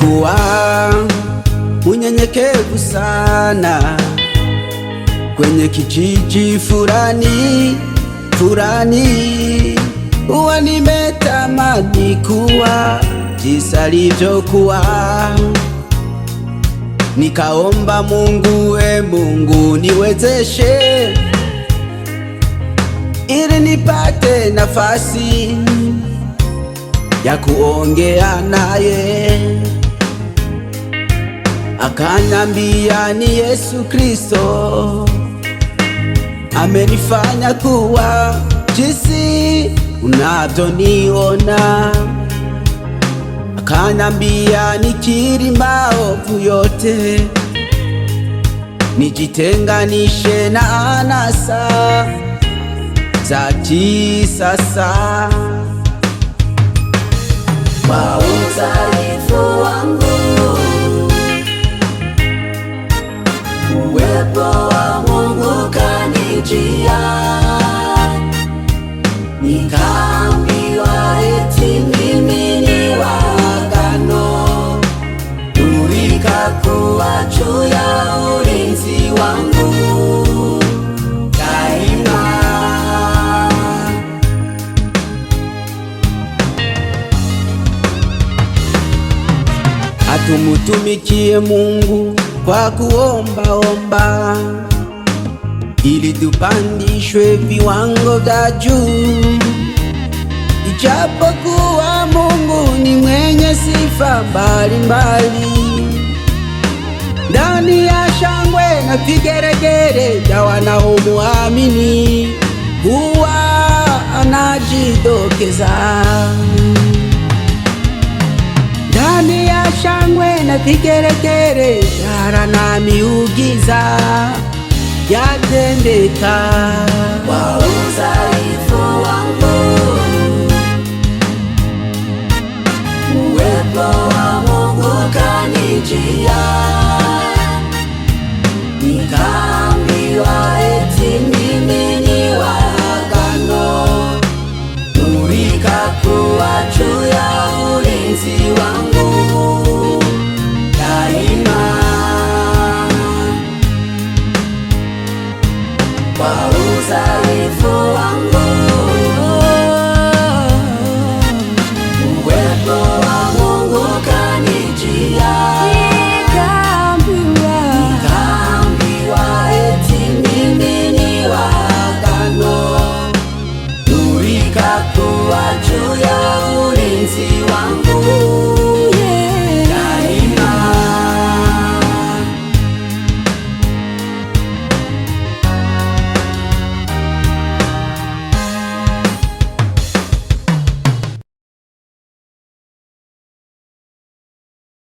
Nilikuwa unyenyekevu sana kwenye kijiji fulani, huwa nimetamani kuwa jinsi alivyokuwa. Nikaomba Mungu, Mungu niwezeshe ili nipate nafasi ya kuongea naye. Akanambia ni Yesu Kristo amenifanya kuwa jinsi unavyoniona. Akanambia nikiri maovu yote, nijitenganishe na anasa za kisasa. Kwa udhaifu wangu, uwepo wa Mungu kanijia. Nikaambiwa eti mimi ni wa agano, ulikakuwa juu ya ulinzi wangu daima. Tumutumikie Mungu kwa kuomba, ili tupandishwe viwango vya juu. Ijapokuwa Mungu ni mwenye sifa mbalimbali, ndani ya shangwe na vigeregere vya wanaomuamini huwa anajidokeza. Ndani ya shangwe na vigeregere, ishara na miujiza yatendeka. Kwa udhaifu wangu, uwepo wa Mungu kanijia. Nikaambiwa eti mimi ni wa agano, ulikakuwa juu ya ulinzi wangu